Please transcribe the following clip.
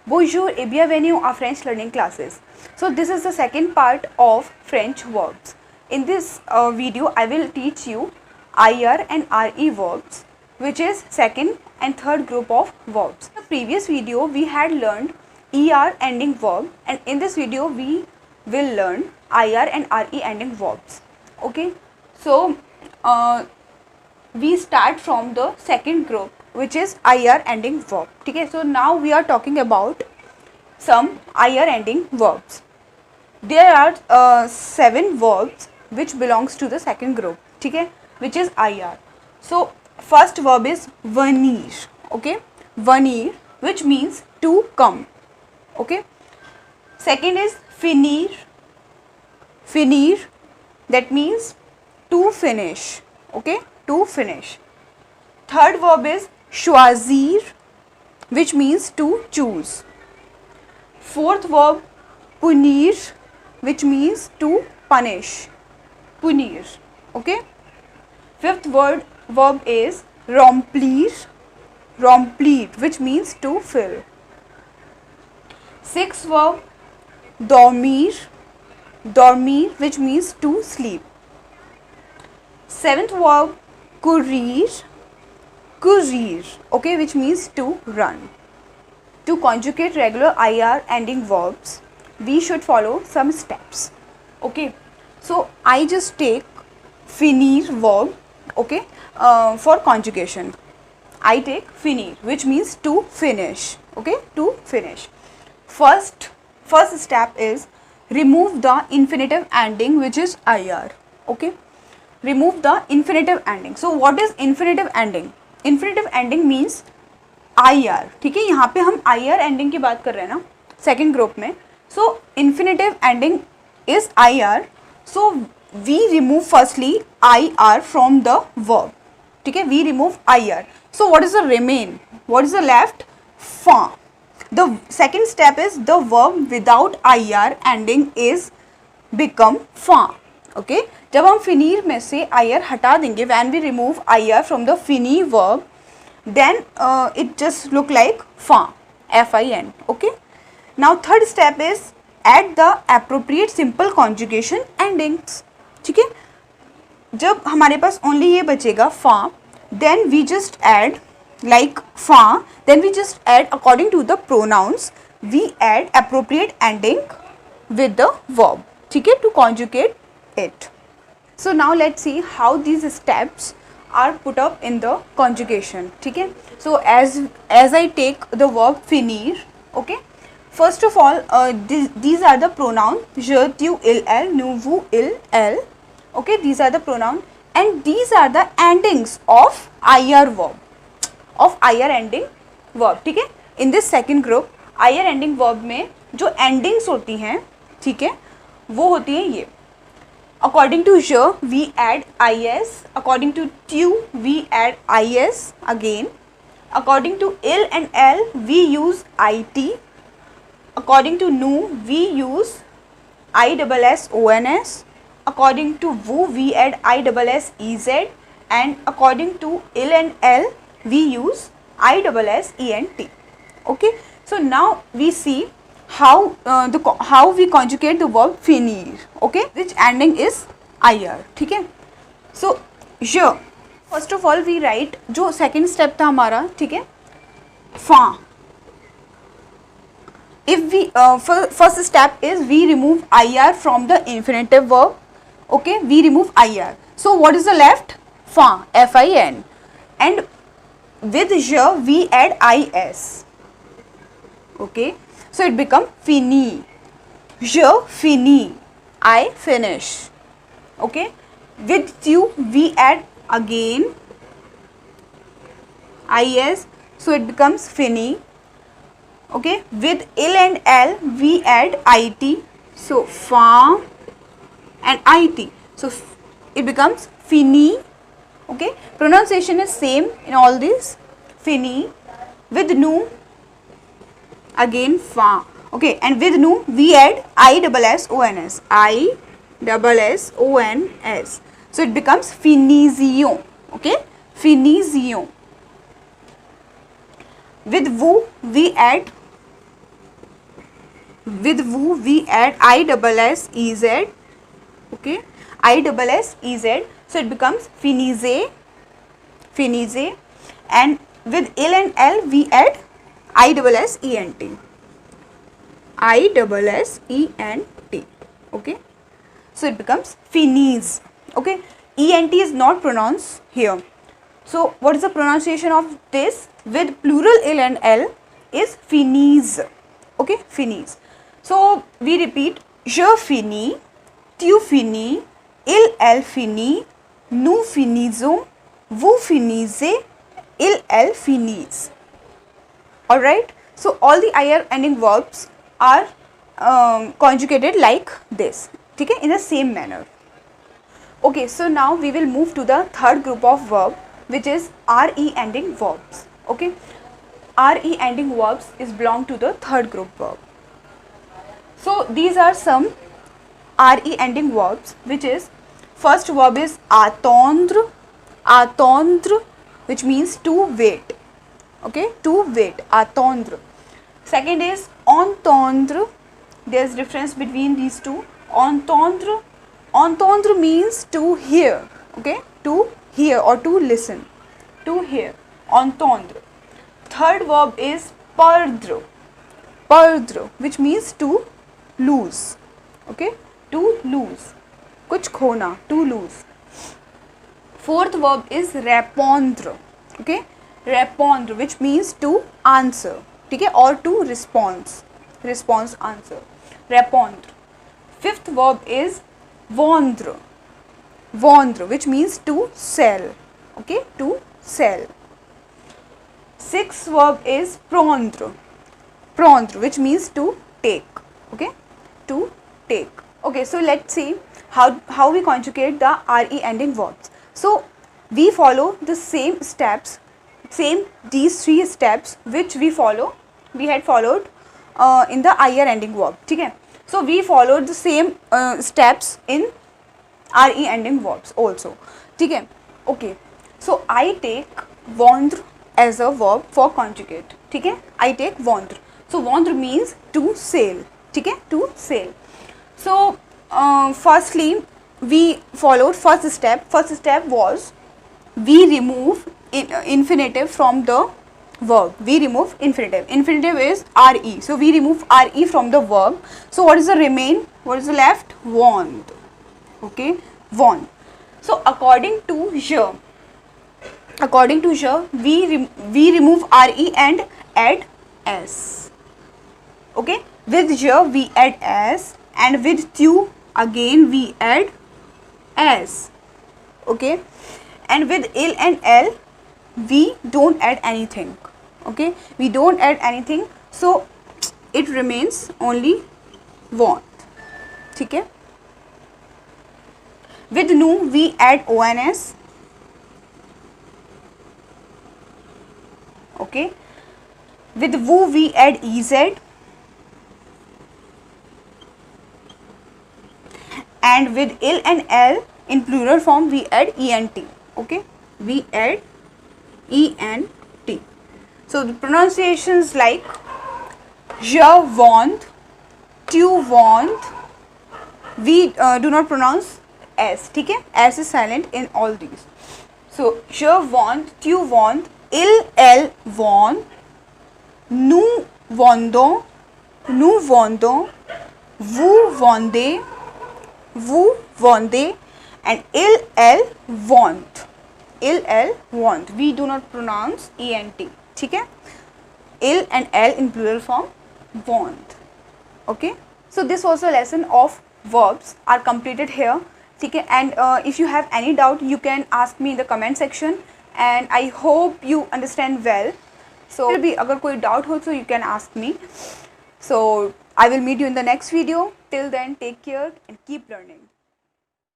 Bonjour et bienvenue à French learning classes. So this is the second part of French verbs. In this video I will teach you IR and RE verbs, which is second and third group of verbs. In the previous video we had learned ER ending verb, and in this video we will learn IR and RE ending verbs. Okay, so we start from the second group, which is IR ending verb. Okay, so now we are talking about some IR ending verbs. There are 7 verbs which belongs to the second group, okay, which is IR. So first verb is venir, okay, venir, which means to come, okay. Second is finir, finir, that means to finish, okay, to finish. Third verb is choisir, which means to choose. Fourth verb punir, which means to punish, punir, okay. Fifth verb is remplir, remplir, which means to fill. Sixth verb dormir, dormir, which means to sleep. Seventh verb courir, courir, okay, which means to run. To conjugate regular IR ending verbs, we should follow some steps, okay. So I just take finir verb, okay, for conjugation. I take finir, which means to finish, okay, to finish. First step is remove the infinitive ending, which is IR, okay. Remove the infinitive ending. So what is infinitive ending? Infinitive ending means IR, ठीक है. यहाँ पे हम IR ending की बात कर रहे हैं ना second group में. So infinitive ending is IR. So we remove firstly IR from the verb, ठीक है. We remove IR. So what is the remain? What is the left? Fin. The second step is the verb without IR ending is become fin, okay. जब हम finir में से IR हटा देंगे, when we remove IR from the finir verb, then it just look like fin, fin, okay. Now third step is add the appropriate simple conjugation endings, ठीक है. जब हमारे पास only ये बचेगा fin, then we just add like fin, then we just add according to the pronouns, we add appropriate ending with the verb, ठीक है, to conjugate it. So now let's see how these steps are put up in the conjugation, ठीक है. So as I take the verb finir, okay, first of all these are the pronoun je, tu, il, elle, nous, vous, il, elle, okay, these are the pronoun, and these are the endings of IR verb, of IR ending verb, ठीक है. In this second group IR ending verb में जो endings होती हैं, ठीक है, वो होती है ये. According to je we add is, according to tu we add is again, according to il and elle we use it, according to nous we use ISSONS, according to vous we add ISSEZ, and according to il and elle we use ISSENT, okay. So now we see how we conjugate the verb finir, okay, which ending is IR, ठीक है. So je, first of all we write जो second step था हमारा, ठीक है, fin. If we first step is we remove IR from the infinitive verb, okay, we remove IR. So what is the left? Fin, fin, and with je we add is, okay. So it become fini, je fini, I finish, okay. With tu we add again is, so it becomes fini, okay. With il and elle we add it, so fin and it, so it becomes fini, okay. Pronunciation is same in all these, fini. With nous again fin, okay, and with nous we add ISSONS, ISSONS, so it becomes finition, okay, finition. With vous we add with woo we add I double S E Z. Okay, I double S E Z. So it becomes Finize, Finize. And with ill and L we add I double S E N T. I double S E N T. Okay, so it becomes Finese. Okay, E N T is not pronounced here. So what is the pronunciation of this with plural ill and L is Finese. Okay, Finese. So we repeat: je finis, tu finis, il elle finit, nous finissons, vous finissez, il elle finissent. Alright, so all the IR ending verbs are conjugated like this, okay, in the same manner. Okay, so now we will move to the third group of verb, which is RE ending verbs. Okay, RE ending verbs is belong to the third group verb. So these are some RE ending verbs, which is first verb is attendre, attendre, which means to wait. Okay, to wait, attendre. Second is entendre. There is difference between these two. Entendre, entendre means to hear. Okay, to hear or to listen. To hear, entendre. Third verb is perdre, perdre, which means to lose. Okay, to lose, कुछ खोना, to lose. Fourth verb is répondre. Okay, répondre, which means to answer. ठीक है, or to response, response answer, répondre. Fifth verb is vendre, vendre, which means to sell. Okay, to sell. Sixth verb is prendre, prendre, which means to take. Okay, to take. Okay, so let's see how we conjugate the RE ending verbs. So we follow the same steps, same these three steps which we had followed in the IR ending verb. ठीक है, so we followed the same steps in RE ending verbs also. ठीक है, okay, so I take vendre as a verb for conjugate. ठीक है, I take vendre. So vendre means to sail. ठीक है, to sail. So firstly we followed first step. First step was we remove infinitive from the verb. We remove infinitive. Infinitive is RE. So we remove RE from the verb. So what is the remain? What is the left? Vond. Okay, vond. So according to je, we remove RE and add S. Okay, with je we add S, and with tu again we add S. Okay, and with il and L we don't add anything. Okay, we don't add anything, so it remains only want. ठीक है, with nu we add ONS. Okay, with woo we add EZ, and with ill and L in plural form we add ENT. Okay, we add ENT. So the pronunciations like je vond, tu vond, we do not pronounce S. ठीक है, S is silent in all these. So je vond, tu vond, il elle vond, nous vendons, vous vendez, and il elle want. Il elle want. We do not pronounce ENT. ठीक है, il and L in plural form want. Okay, so this was a lesson of verbs are completed here. ठीक है, and if you have any doubt you can ask me in the comment section, and I hope you understand well. So फिर भी अगर कोई doubt हो so you can ask me. So I will meet you in the next video. Till then, take care and keep learning.